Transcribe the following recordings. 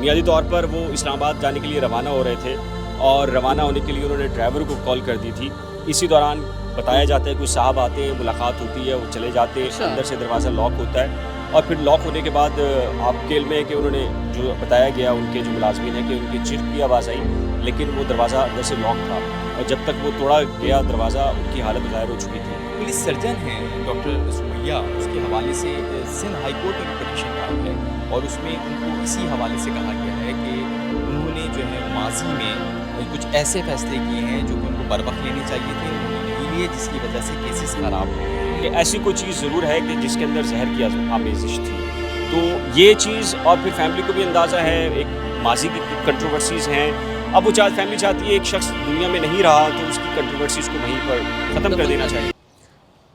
बुनियादी तौर पर वो इस्लामाबाद जाने के लिए रवाना हो रहे थे और रवाना होने के लिए उन्होंने ड्राइवर को कॉल कर दी थी। इसी दौरान बताया जाता है कुछ साहब आते हैं, मुलाकात होती है, वो चले जाते हैं, अच्छा। अंदर से दरवाज़ा लॉक होता है और फिर लॉक होने के बाद आपके इल्म में है कि उन्होंने जो बताया गया उनके जो मुलाज़मीन हैं कि उनकी चीख की आवाज़ आई, लेकिन वो दरवाज़ा अंदर से लॉक था और जब तक वो तोड़ा गया दरवाज़ा उनकी हालत ग़ायर हो चुकी थी। पुलिस सर्जन हैं डॉक्टर सुमैया, उसके हवाले से सिंध हाई कोर्ट में पिटीशन फाइल है और उसमें उनको इसी हवाले से कहा गया है कि उन्होंने जो है माजी में कुछ ऐसे फैसले किए हैं जो कि उनको बर वक्त लेने चाहिए थे, उन्होंने नहीं लिए, जिसकी वजह से केसेस ख़राब हुए। कि ऐसी कोई चीज़ ज़रूर है कि जिसके अंदर जहर की आमेज़िश थी, तो ये चीज़ और फिर फैमिली को भी अंदाज़ा है, एक माजी की कंट्रोवर्सीज़ हैं। अब वो फैमिली चाहती है एक शख्स दुनिया में नहीं रहा तो उसकी कंट्रोवर्सीज़ को वहीं पर ख़त्म कर देना चाहिए।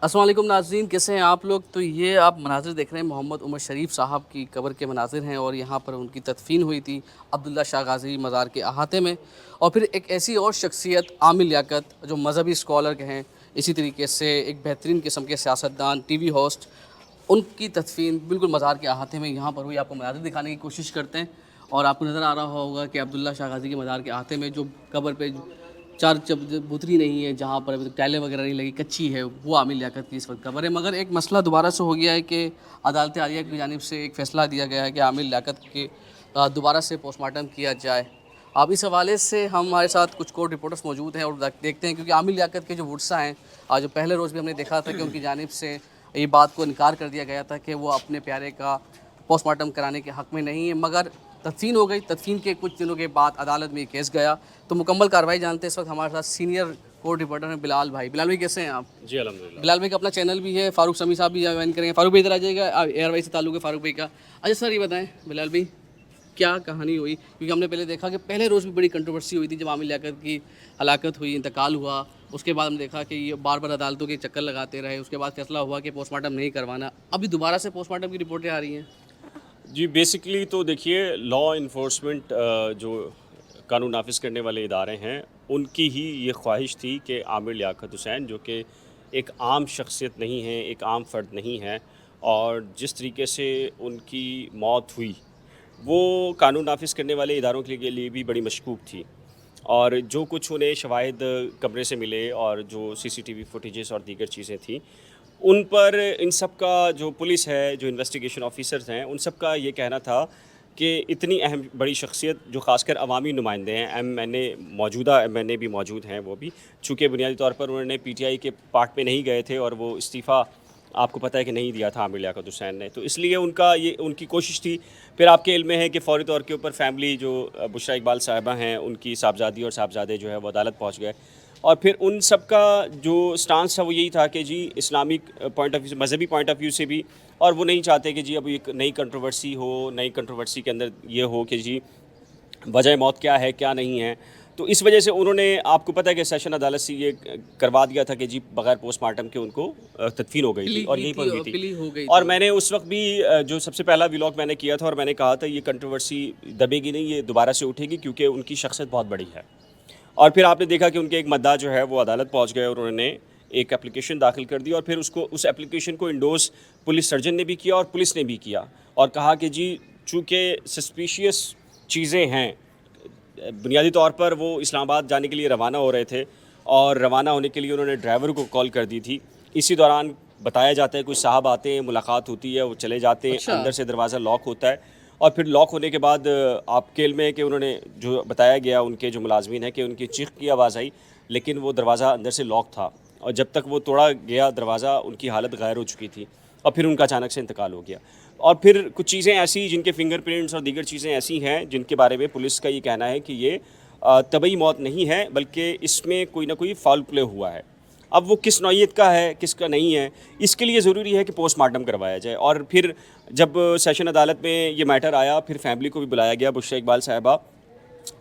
अस्सलाम वालेकुम नाज़रीन, कैसे हैं आप लोग। तो ये आप मनाज़िर देख रहे हैं मोहम्मद उमर शरीफ साहब की कब्र के मनाज़िर हैं और यहाँ पर उनकी तदफ़ीन हुई थी अब्दुल्ला शाह गाज़ी मज़ार के अहाते में। और फिर एक ऐसी और शख्सियत आमिर लियाकत जो मज़हबी स्कॉलर के हैं, इसी तरीके से एक बेहतरीन किस्म के सियासतदान, टीवी होस्ट, उनकी तदफ़ीन बिल्कुल मज़ार के अहाते में यहाँ पर हुई। आपको मनाज़िर दिखाने की कोशिश करते हैं और आपको नज़र आ रहा होगा कि अब्दुल्ला शाह गाज़ी के मज़ार के अहाते में जो कब्र पे चार चबूतरी नहीं है, जहाँ पर अभी तक टाइलें वगैरह नहीं लगी, कच्ची है, वो आमिर लियाकत की इस वक्त कब्र है। मगर एक मसला दोबारा से हो गया है कि अदालत आलिया की जानिब से एक फ़ैसला दिया गया है कि आमिर लियाकत के दोबारा से पोस्टमार्टम किया जाए। अब इस हवाले से हमारे साथ कुछ कोर्ट रिपोर्टर्स मौजूद हैं और देखते हैं, क्योंकि आमिर लियाकत के जो वर्सा हैं, आज जो पहले रोज़ भी हमने देखा था कि उनकी जानिब से ये बात को इनकार कर दिया गया था कि वो अपने प्यारे का पोस्टमार्टम कराने के हक़ में नहीं है। मगर तदफ़ीन हो गई, तदफ़ीन के कुछ दिनों के बाद अदालत में ये केस गया। तो मुकम्मल कार्रवाई जानते हैं इस वक्त हमारे साथ सीनियर कोर्ट रिपोर्टर हैं बिलाल भाई। बिलाल भाई कैसे हैं आप? जी अल्हम्दुलिल्लाह। बिलाल भाई का अपना चैनल भी है, फ़ारूक समी साहब भी ज्वाइन करेंगे। फ़ारूक भाई इधर आ जाइएगा, एयरवाई से ताल्लुक़ है फ़ारूक भाई का। अच्छा सर, ये बताएं बिलाल भाई, क्या कहानी हुई? क्योंकि हमने पहले देखा कि पहले रोज़ भी बड़ी कंट्रोवर्सी हुई थी जब आमिर लियाकत की हलाकत हुई, इंतकाल हुआ। उसके बाद हमने देखा कि ये बार बार अदालतों के चक्कर लगाते रहे, उसके बाद फैसला हुआ कि पोस्टमार्टम नहीं करवाना। अभी दोबारा से पोस्टमार्टम की रिपोर्टें आ रही हैं। जी बेसिकली तो देखिए, लॉ इन्फोर्समेंट जो कानून नाफिज करने वाले इदारे हैं, उनकी ही ये ख्वाहिश थी कि आमिर लियाकत हुसैन, जो कि एक आम शख्सियत नहीं है, एक आम फ़र्द नहीं है, और जिस तरीके से उनकी मौत हुई वो कानून नाफिज करने वाले इदारों के लिए भी बड़ी मशकूक थी। और जो कुछ उन्हें शवाहिद कमरे से मिले और जो सीसीटीवी फुटेजेस और दीगर चीज़ें थी, उन पर इन सब का जो पुलिस है, जो इन्वेस्टिगेशन ऑफिसर्स हैं, उन सब का ये कहना था कि इतनी अहम बड़ी शख्सियत जो ख़ासकर अवामी नुमाइंदे हैं, एमएनए मौजूदा एमएनए भी मौजूद हैं, वो भी चूँकि बुनियादी तौर पर उन्होंने पीटीआई के पार्ट में नहीं गए थे और वो इस्तीफ़ा आपको पता है कि नहीं दिया था आमिर लियाकत हुसैन ने, तो इसलिए उनकी कोशिश थी। फिर आपके इल्म में है कि फ़ौरी तौर के ऊपर फैमिली जो बुशरा इकबाल साहिबा हैं, उनकी साहबजादी और साहबजादे जो है वो अदालत पहुँच गए और फिर उन सब का जो स्टांस था वो यही था कि जी इस्लामिक पॉइंट ऑफ व्यू से, मज़हबी पॉइंट ऑफ व्यू से भी, और वो नहीं चाहते कि जी अब एक नई कंट्रोवर्सी हो, नई कंट्रोवर्सी के अंदर ये हो कि जी वजह मौत क्या है, क्या नहीं है। तो इस वजह से उन्होंने, आपको पता है कि सेशन अदालत से ये करवा दिया था कि जी बगैर पोस्टमार्टम के उनको तदफीन हो गई थी और यहीं पर हुई थी। और मैंने उस वक्त भी जो सबसे पहला व्लॉग मैंने किया था और मैंने कहा था ये कंट्रोवर्सी दबेगी नहीं, ये दोबारा से उठेगी क्योंकि उनकी शख्सियत बहुत बड़ी है। और फिर आपने देखा कि उनके एक मद्दा जो है वो अदालत पहुंच गए और उन्होंने एक एप्लीकेशन दाखिल कर दी और फिर उस एप्लीकेशन को इंडोर्स पुलिस सर्जन ने भी किया और पुलिस ने भी किया और कहा कि जी चूँकि सस्पिशियस चीज़ें हैं, बुनियादी तौर पर वो इस्लामाबाद जाने के लिए रवाना हो रहे थे और रवाना होने के लिए उन्होंने ड्राइवर को कॉल कर दी थी। इसी दौरान बताया जाता है कुछ साहब आते हैं, मुलाकात होती है, वो चले जाते हैं, अच्छा। अंदर से दरवाज़ा लॉक होता है और फिर लॉक होने के बाद आपके इल्म में है कि उन्होंने जो बताया गया उनके जो मुलाजमीन हैं कि उनकी चीख की आवाज़ आई, लेकिन वो दरवाज़ा अंदर से लॉक था और जब तक वो तोड़ा गया दरवाज़ा उनकी हालत ग़ायर हो चुकी थी और फिर उनका अचानक से इंतकाल हो गया। और फिर कुछ चीज़ें ऐसी जिनके फिंगरप्रिंट्स और दीगर चीज़ें ऐसी हैं जिनके बारे में पुलिस का ये कहना है कि ये तबई मौत नहीं है, बल्कि इसमें कोई ना कोई फाउल प्ले हुआ है। अब वो किस नौइयत का है, किसका नहीं है, इसके लिए ज़रूरी है कि पोस्टमार्टम करवाया जाए। और फिर जब सेशन अदालत में ये मैटर आया, फिर फैमिली को भी बुलाया गया। बुशरा इकबाल साहिबा,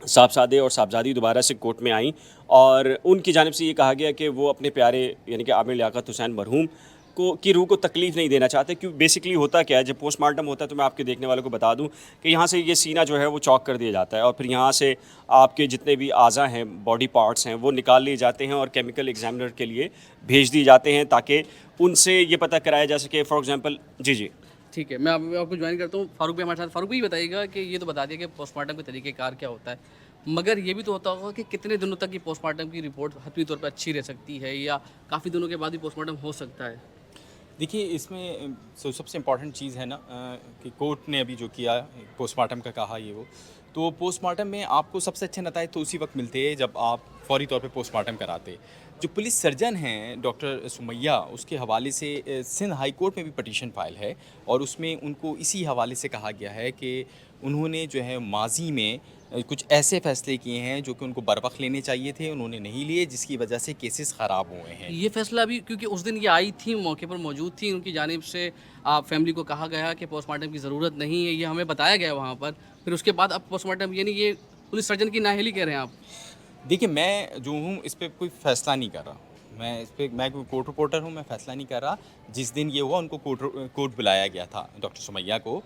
साहबजादे और साहबजादी दोबारा से कोर्ट में आई और उनकी जानिब से ये कहा गया कि वो अपने प्यारे यानी कि आमिर लियाकत हुसैन मरहूम की रूह को तकलीफ़ नहीं देना चाहते। क्यों बेसिकली होता क्या है, जब पोस्टमार्टम होता है तो मैं आपके देखने वालों को बता दूं कि यहाँ से ये सीना जो है वो चॉक कर दिया जाता है और फिर यहाँ से आपके जितने भी आज़ा हैं, बॉडी पार्ट्स हैं, वो निकाल लिए जाते हैं और केमिकल एग्जामिनर के लिए भेज दिए जाते हैं ताकि उनसे ये पता कराया जा सके। फॉर एग्ज़ाम्पल जी जी ठीक है, मैं आपको ज्वाइन करता हूँ। फारूक भाई हमारे साथ। फारूक भाई बताइएगा कि ये तो बता दिया कि पोस्टमार्टम के तरीक़ेकार क्या होता है, मगर ये भी तो होता होगा कि कितने दिनों तक ये पोस्टमार्टम की रिपोर्ट हतमी तौर पे अच्छी रह सकती है या काफ़ी दिनों के बाद भी पोस्टमार्टम हो सकता है? देखिए इसमें सबसे इम्पॉर्टेंट चीज़ है ना कि कोर्ट ने अभी जो किया पोस्टमार्टम का कहा ये वो, तो पोस्टमार्टम में आपको सबसे अच्छे नताइज तो उसी वक्त मिलते हैं जब आप फौरी तौर पे पोस्टमार्टम कराते। जो पुलिस सर्जन हैं डॉक्टर सुमैया, उसके हवाले से सिंध हाई कोर्ट में भी पटिशन फाइल है और उसमें उनको इसी हवाले से कहा गया है कि उन्होंने जो है माजी में कुछ ऐसे फैसले किए हैं जो कि उनको बरवक्त लेने चाहिए थे, उन्होंने नहीं लिए, जिसकी वजह से केसेस ख़राब हुए हैं। ये फैसला भी क्योंकि उस दिन ये आई थी, मौके पर मौजूद थी, उनकी जानिब से फैमिली को कहा गया कि पोस्टमार्टम की ज़रूरत नहीं है, ये हमें बताया गया वहाँ पर। फिर उसके बाद अब पोस्टमार्टम, यानी ये पुलिस सर्जन की नाअहली कह रहे हैं आप? देखिए मैं जो हूँ इस पे कोई फ़ैसला नहीं कर रहा। मैं कोई कोर्ट रिपोर्टर हूँ, मैं फ़ैसला नहीं कर रहा। जिस दिन ये हुआ उनको कोर्ट बुलाया गया था डॉक्टर सुमैया को।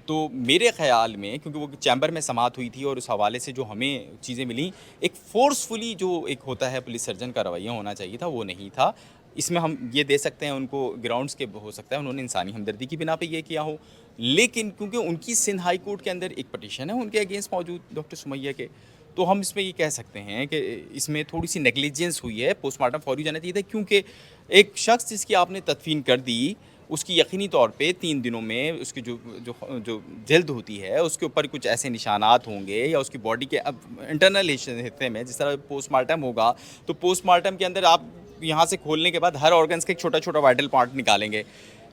तो मेरे ख़्याल में क्योंकि वो चैम्बर में समाअत हुई थी और उस हवाले से जो हमें चीज़ें मिली, एक फ़ोर्सफुली जो एक होता है पुलिस सर्जन का रवैया होना चाहिए था, वो नहीं था। इसमें हम ये दे सकते हैं उनको ग्राउंड्स के, हो सकता है उन्होंने इंसानी हमदर्दी की बिना पे ये किया हो। लेकिन क्योंकि उनकी सिंध हाई कोर्ट के अंदर एक पटिशन है उनके अगेंस्ट मौजूद डॉक्टर सुमैया के, तो हम इसमें ये कह सकते हैं कि इसमें थोड़ी सी नेग्लिजेंस हुई है। पोस्टमार्टम फौरी जाना चाहिए था क्योंकि एक शख्स जिसकी आपने तदफीन कर दी, उसकी यकीनी तौर पे 3 दिनों में उसकी जो जो जो जल्द होती है उसके ऊपर कुछ ऐसे निशानात होंगे या उसकी बॉडी के अब इंटरनल हिस्से में जिस तरह पोस्टमार्टम होगा, तो पोस्टमार्टम के अंदर आप यहाँ से खोलने के बाद हर ऑर्गन्स का एक छोटा छोटा वाइटल पार्ट निकालेंगे।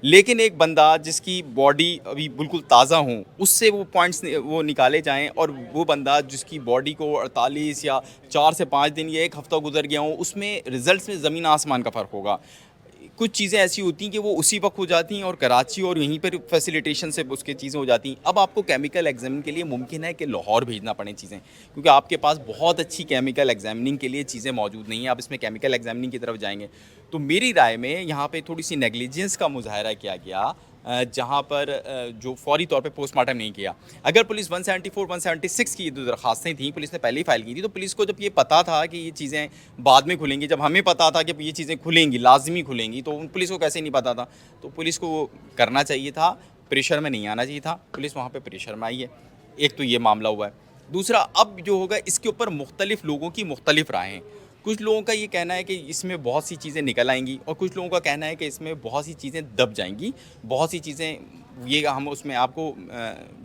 लेकिन एक बंदा जिसकी बॉडी अभी बिल्कुल ताज़ा हो, उससे वो पॉइंट्स वो निकाले जाएं और वो बंदा जिसकी बॉडी को 48 या 4 से 5 दिन या 1 हफ़्ता गुजर गया हो, उसमें रिज़ल्ट्स में ज़मीन आसमान का फ़र्क होगा। कुछ चीज़ें ऐसी होती हैं कि वो उसी वक्त हो जाती हैं और कराची और यहीं पर फैसिलिटेशन से उसकी चीज़ें हो जाती हैं। अब आपको केमिकल एग्जामिन के लिए मुमकिन है कि लाहौर भेजना पड़े चीज़ें, क्योंकि आपके पास बहुत अच्छी केमिकल एग्जामिनिंग के लिए चीज़ें मौजूद नहीं हैं। आप इसमें केमिकल एग्जामिनिंग की तरफ जाएंगे तो मेरी राय में यहाँ पे थोड़ी सी नेग्लिजेंस का मुजाहरा किया गया, जहाँ पर जो फौरी तौर पे पोस्टमार्टम नहीं किया। अगर पुलिस 174, 176 की जो दरखास्तें थी पुलिस ने पहले ही फाइल की थी, तो पुलिस को जब ये पता था कि ये चीज़ें बाद में खुलेंगी, जब हमें पता था कि ये चीज़ें खुलेंगी, लाजमी खुलेंगी, तो पुलिस को कैसे नहीं पता था? तो पुलिस को वो करना चाहिए था, प्रेशर में नहीं आना चाहिए था। पुलिस वहाँ पर प्रेशर में आई है। एक तो ये मामला हुआ है। दूसरा, अब जो होगा इसके ऊपर मुख्तलिफ़ लोगों की मुख्तलिफ़ राहें। कुछ लोगों का ये कहना है कि इसमें बहुत सी चीज़ें निकल आएंगी और कुछ लोगों का कहना है कि इसमें बहुत सी चीज़ें दब जाएंगी, बहुत सी चीज़ें ये हम उसमें आपको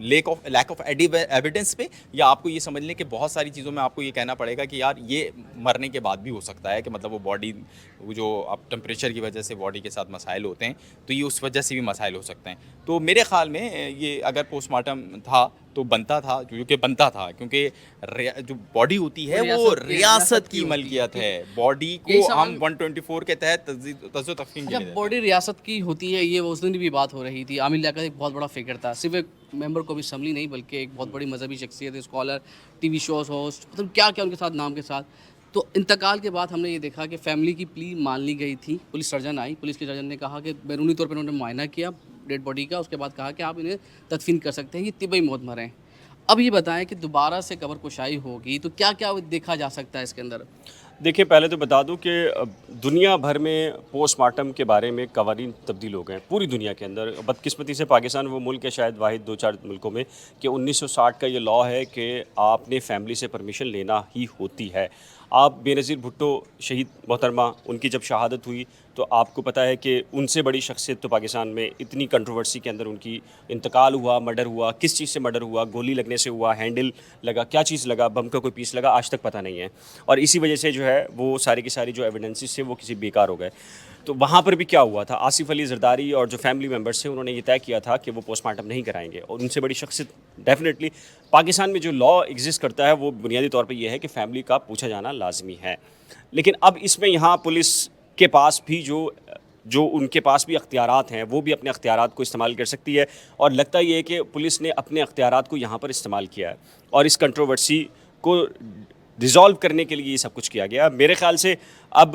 लैक ऑफ एविडेंस पे, या आपको ये समझ लें कि बहुत सारी चीज़ों में आपको ये कहना पड़ेगा कि यार ये मरने के बाद भी हो सकता है कि मतलब वो बॉडी, वो जो अब टेम्परेचर की वजह से बॉडी के साथ मसाइल होते हैं, तो ये उस वजह से भी मसाइल हो सकते हैं। तो मेरे ख़्याल में ये अगर पोस्टमार्टम था तो बनता था, जो बनता था, क्योंकि जो बॉडी होती है वो रियासत की मलकियत है। बॉडी को हम 124 के तहत तज़्ज़ो तफ़हीम के लिए, बॉडी रियासत की होती है, ये उस दिन भी बात हो रही थी। आमिर लियाकत एक बहुत बड़ा फिगर था, सिर्फ एक मेंबर को भी असम्बली नहीं बल्कि एक बहुत बड़ी मजहबी शख्सियत है, स्कॉलर, टीवी शोज़ होस्ट, मतलब क्या क्या उनके साथ नाम के साथ। तो इंतकाल के बाद हमने ये देखा कि फैमिली की प्ली मान ली गई थी। पुलिस सर्जन आई, पुलिस के सर्जन ने कहा कि बैरूनी तौर पर उन्होंने मुआयना किया डेड बॉडी का, उसके बाद कहा कि आप इन्हें तदफीन कर सकते हैं, ये तिबई मौत मरे हैं। अब ये बताएं कि दोबारा से कब्र कुशाई होगी तो क्या क्या देखा जा सकता है इसके अंदर? देखिए, पहले तो बता दूं कि दुनिया भर में पोस्टमार्टम के बारे में कवानीन तब्दील हो गए हैं पूरी दुनिया के अंदर। बदकिस्मती से पाकिस्तान वो मुल्क है शायद वाहिद 2-4 मुल्कों में कि 1960 का ये लॉ है कि आपने फैमिली से परमिशन लेना ही होती है। आप बेनज़ीर भुट्टो शहीद मोहतरमा, उनकी जब शहादत हुई तो आपको पता है कि उनसे बड़ी शख्सियत तो पाकिस्तान में इतनी कंट्रोवर्सी के अंदर उनकी इंतकाल हुआ, मर्डर हुआ, किस चीज़ से मर्डर हुआ, गोली लगने से हुआ, हैंडल लगा, क्या चीज़ लगा, बम का कोई पीस लगा, आज तक पता नहीं है। और इसी वजह से जो है वो सारी की सारी जो एविडेंसेस थे वो किसी बेकार हो गए। तो वहाँ पर भी क्या हुआ था, आसिफ अली जरदारी और जो फैमिली मेम्बर्स थे उन्होंने ये तय किया था कि वो पोस्टमार्टम नहीं कराएंगे। और उनसे बड़ी शख्सियत डेफिनेटली पाकिस्तान में जो लॉ एग्जिस्ट करता है वो बुनियादी तौर पर यह है कि फैमिली का पूछा जाना लाजमी है। लेकिन अब इसमें यहाँ पुलिस के पास भी जो उनके पास भी अख्तियारात हैं वो भी अपने अख्तियारात को इस्तेमाल कर सकती है। और लगता ये है कि पुलिस ने अपने अख्तियारात को यहाँ पर इस्तेमाल किया है और इस कंट्रोवर्सी को रिज़ॉल्व करने के लिए ये सब कुछ किया गया। मेरे ख़्याल से अब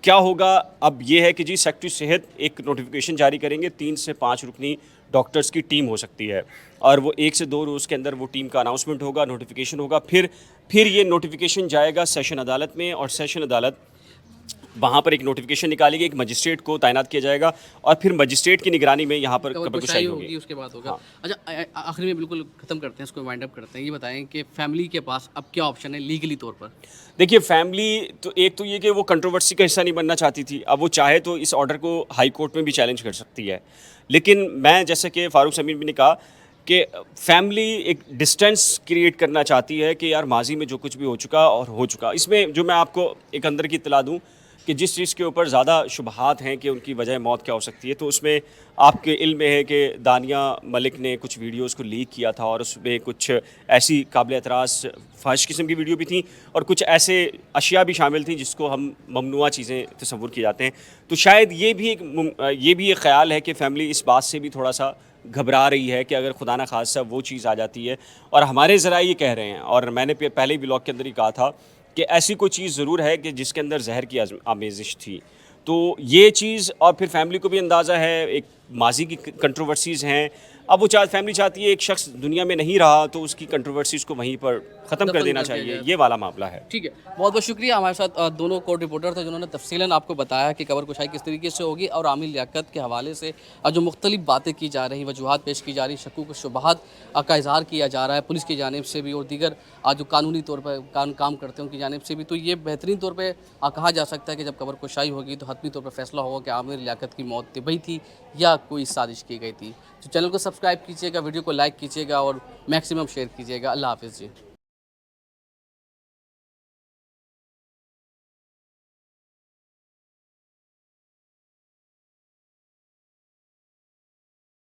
क्या होगा, अब ये है कि जी सेक्रेटरी सेहत एक नोटिफिकेशन जारी करेंगे, 3 से 5 रुकनी डॉक्टर्स की टीम हो सकती है और वो 1 से 2 रोज़ के अंदर वो टीम का अनाउंसमेंट होगा, नोटिफिकेशन होगा। फिर ये नोटिफिकेशन जाएगा सेशन अदालत में और सेशन अदालत वहाँ पर एक नोटिफिकेशन निकाली गई, एक मजिस्ट्रेट को तैनात किया जाएगा और फिर मजिस्ट्रेट की निगरानी में यहाँ पर कबर कब्रकुशाई कुशाई होगी। होगी उसके बाद होगा। हाँ। अच्छा, आखिरी में बिल्कुल ख़त्म करते हैं, इसको वाइंड अप करते हैं। ये बताएं कि फैमिली के पास अब क्या ऑप्शन है लीगली तौर पर? देखिए फैमिली तो एक तो ये कि वो कंट्रोवर्सी का हिस्सा नहीं बनना चाहती थी, अब वो चाहे तो इस ऑर्डर को हाई कोर्ट में भी चैलेंज कर सकती है। लेकिन मैं जैसे कि फ़ारूक समीर भी ने कहा कि फैमिली एक डिस्टेंस क्रिएट करना चाहती है कि यार माजी में जो कुछ भी हो चुका और हो चुका। इसमें जो मैं आपको एक अंदर की इत्तला दूँ कि जिस चीज़ के ऊपर ज़्यादा शुबहात हैं कि उनकी वजह मौत क्या हो सकती है, तो उसमें आपके इल्म में है कि दानिया मलिक ने कुछ वीडियोस को लीक किया था और उसमें कुछ ऐसी काबिल एतराज़ फाहिश किस्म की वीडियो भी थी और कुछ ऐसे अशिया भी शामिल थी जिसको हम ममनुआ चीज़ें तस्वुर किए जाते हैं। तो शायद ये भी एक ख़्याल है कि फ़ैमिली इस बात से भी थोड़ा सा घबरा रही है कि अगर खुदा न खास्ता वो चीज़ आ जाती है। और हमारे ज़रा ये कह रहे हैं और मैंने पहले ही ब्लॉग के अंदर ही कहा था कि ऐसी कोई चीज़ ज़रूर है कि जिसके अंदर जहर की आमेज़िश थी। तो ये चीज़ और फिर फैमिली को भी अंदाज़ा है, एक माजी की कंट्रोवर्सीज़ हैं। अब वो फैमिली चाहती है एक शख्स दुनिया में नहीं रहा तो उसकी कंट्रोवर्सीज़ को वहीं पर ख़त्म कर दफन देना कर दिया चाहिए, जाए। ये वाला मामला है। ठीक है, बहुत बहुत शुक्रिया। हमारे साथ दोनों कोर्ट रिपोर्टर थे जिन्होंने तफसीलन आपको बताया कि कबर कुशाई किस तरीके से होगी और आमिर लियाकत के हवाले से जो मुख्तलिफ बातें की जा रही, वजूहात पेश की जा रही, शकूक व शुबहात का इजहार किया जा रहा है पुलिस की जानिब से भी और दीगर जो कानूनी तौर पर काम करते हैं उनकी जानिब से भी। तो ये बेहतरीन तौर पर कहा जा सकता है कि जब कबर कुशाई होगी तो हतमी तौर पर फैसला होगा कि आमिर लियाकत की मौत तिबई थी या कोई साजिश की गई थी। तो चैनल को सब्सक्राइब कीजिएगा, वीडियो को लाइक कीजिएगा और मैक्सिमम शेयर कीजिएगा। अल्लाह हाफिज़ जी।